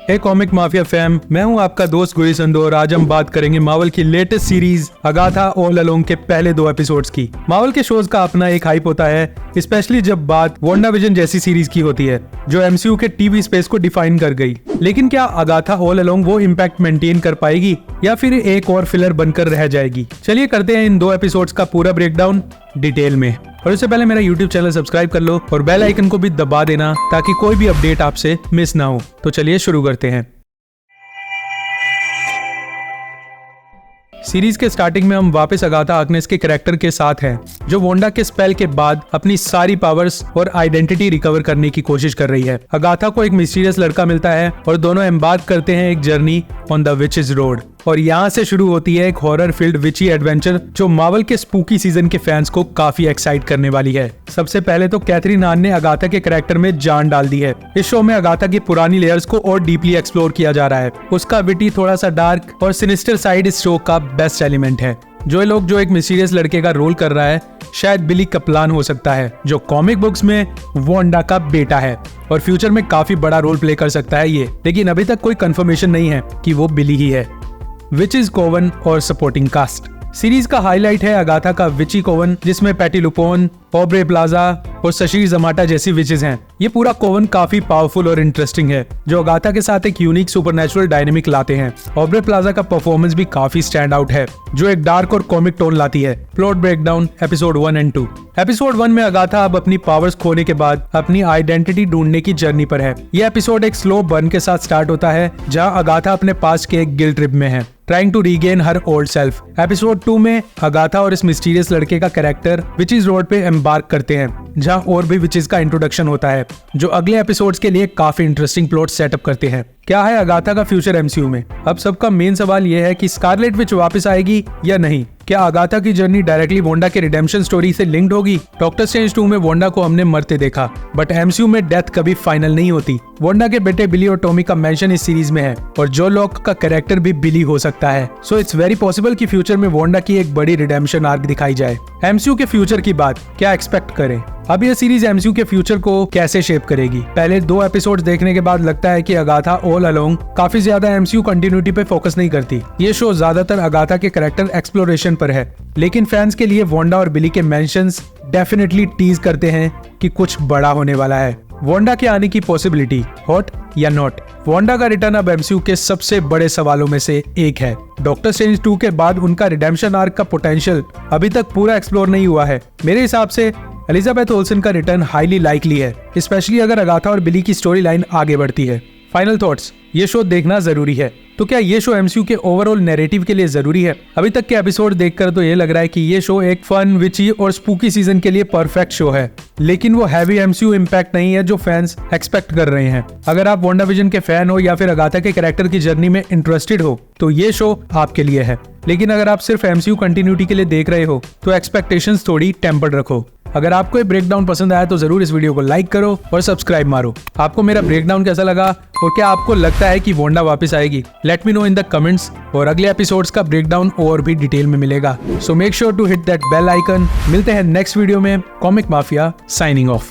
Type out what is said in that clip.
हे comic mafia fam, मैं हूं आपका दोस्त गुई संधू और आज हम बात करेंगे मार्वल की latest series Agatha all along के पहले 2 एपिसोड्स की। मार्वल के शोज का अपना एक हाइप होता है, स्पेशली जब बात वांडाविजन जैसी सीरीज की होती है जो एमसीयू के टीवी स्पेस को डिफाइन कर गई। लेकिन क्या अगाथा ऑल अलोंग वो इम्पैक्ट मेंटेन कर पाएगी या फिर एक और फिलर बनकर रह जाएगी? चलिए करते हैं इन 2 एपिसोड्स का पूरा ब्रेकडाउन डिटेल में। और इससे पहले मेरा YouTube चैनल सब्सक्राइब कर लो और बेल आइकन को भी दबा देना ताकि कोई भी अपडेट आपसे मिस ना हो। तो चलिए शुरू करते हैं। सीरीज के स्टार्टिंग में हम वापस अगाथा हार्कनेस के कैरेक्टर के साथ हैं, जो वांडा के स्पेल के बाद अपनी सारी पावर्स और आइडेंटिटी रिकवर करने की कोशिश कर रही है। अगाथा को एक मिस्टीरियस लड़का मिलता है और दोनों एम्बार्क करते हैं एक journey on the witches road. और यहाँ से शुरू होती है एक हॉरर फील्ड विची एडवेंचर जो मार्वल के स्पूकी सीजन के फैंस को काफी एक्साइट करने वाली है। सबसे पहले तो कैथरीन हान ने अगाथा के कैरेक्टर में जान डाल दी है। इस शो में अगाथा की पुरानी लेयर्स को और डीपली एक्सप्लोर किया जा रहा है। उसका विटी, थोड़ा सा डार्क और सिनिस्टर साइड इस शो का बेस्ट एलिमेंट है। जो एक मिस्टीरियस लड़के का रोल कर रहा है शायद बिली कप्लान हो सकता है, जो कॉमिक बुक्स में वांडा का बेटा है और फ्यूचर में काफी बड़ा रोल प्ले कर सकता है ये। लेकिन अभी तक कोई कंफर्मेशन नहीं है कि वो बिली ही है। विचेस कोवन और सपोर्टिंग कास्ट। सीरीज का हाईलाइट है अगाथा का विची कोवन, जिसमें पैटी लुपोन, ऑब्रे प्लाजा और सशीर जमाटा जैसी विचेस हैं। ये पूरा कोवन काफी पावरफुल और इंटरेस्टिंग है, जो अगाथा के साथ एक यूनिक सुपरनैचुरल डायनेमिक लाते हैं। ऑब्रे प्लाजा का परफॉर्मेंस भी काफी स्टैंड आउट है, जो एक डार्क और कॉमिक टोन लाती है। प्लॉट ब्रेकडाउन एपिसोड 1 और 2। एपिसोड 1 में अगाथा अब अपनी पावर्स खोने के बाद अपनी आइडेंटिटी ढूंढने की जर्नी पर है। ये एपिसोड एक स्लो बर्न के साथ स्टार्ट होता है, जहां अगाथा अपने पास्ट के एक गिल्ट ट्रिप में है, trying to regain her old self. Episode 2 में अगाथा और इस मिस्टीरियस लड़के का कैरेक्टर विचेस रोड पे एम्बार्क करते हैं, जहां और भी विचेस का इंट्रोडक्शन होता है, जो अगले एपिसोड्स के लिए काफी इंटरेस्टिंग प्लॉट सेटअप करते हैं। क्या है अगाथा का फ्यूचर एमसीयू में? अब सबका मेन सवाल यह है कि स्कारलेट विच वापस आएगी या नहीं। क्या अगाथा की जर्नी डायरेक्टली वांडा के रिडेम्पशन स्टोरी से लिंक्ड होगी? डॉक्टर स्ट्रेंज 2 में वांडा को हमने मरते देखा, बट एमसीयू में डेथ कभी फाइनल नहीं होती। वांडा के बेटे बिली और टॉमी का मेंशन इस सीरीज में है और जो लॉक का कैरेक्टर भी बिली हो सकता है। सो इट्स वेरी पॉसिबल कि फ्यूचर में वांडा की एक बड़ी रिडेम्पशन आर्क दिखाई जाए। एमसीयू के फ्यूचर की बात क्या एक्सपेक्ट करें? अब ये सीरीज एमसीयू के फ्यूचर को कैसे शेप करेगी? पहले 2 एपिसोड्स देखने के बाद लगता है कि अगाथा ऑल अलोंग काफी ज्यादा एमसीयू कंटिन्यूटी पे फोकस नहीं करती। ये शो ज्यादातर अगाथा के कैरेक्टर एक्सप्लोरेशन पर है, लेकिन फैंस के लिए वांडा और बिली के मेंशंस डेफिनेटली टीज करते हैं कि कुछ बड़ा होने वाला है। वांडा के आने की पॉसिबिलिटी हॉट या नॉट? वांडा का रिटर्न अब एमसीयू के सबसे बड़े सवालों में से एक है। डॉक्टर स्ट्रेंज 2 के बाद उनका रिडेम्पशन आर्क का पोटेंशियल अभी तक पूरा एक्सप्लोर नहीं हुआ है। मेरे हिसाब से एलिजाबेथ ओल्सन का रिटर्न हाईली लाइकली है, स्पेशली अगर अगाथा और बिली की स्टोरी लाइन आगे बढ़ती है। फाइनल थॉट्स, ये शो देखना जरूरी है। तो क्या ये शो एमसीयू के ओवरऑल नैरेटिव के लिए जरूरी है? अभी तक के एपिसोड देखकर तो ये लग रहा है कि ये शो एक फन, विची और स्पूकी सीजन के लिए परफेक्ट शो है, लेकिन वो हैवी एमसीयू इम्पैक्ट नहीं है जो फैंस एक्सपेक्ट कर रहे हैं। अगर आप वांडाविजन के फैन हो या फिर अगाथा के कैरेक्टर की जर्नी में इंटरेस्टेड हो तो ये शो आपके लिए है। लेकिन अगर आप सिर्फ एमसीयू कंटिन्यूटी के लिए देख रहे हो तो एक्सपेक्टेशंस थोड़ी टेम्पर्ड रखो। अगर आपको ये ब्रेकडाउन पसंद आया तो जरूर इस वीडियो को लाइक करो और सब्सक्राइब मारो। आपको मेरा ब्रेकडाउन कैसा लगा और क्या आपको लगता है कि वांडा वापस आएगी? Let me know in the comments. और अगले एपिसोड्स का ब्रेकडाउन और भी डिटेल में मिलेगा। So make sure to hit that bell icon. मिलते हैं नेक्स्ट वीडियो में। Comic mafia signing of.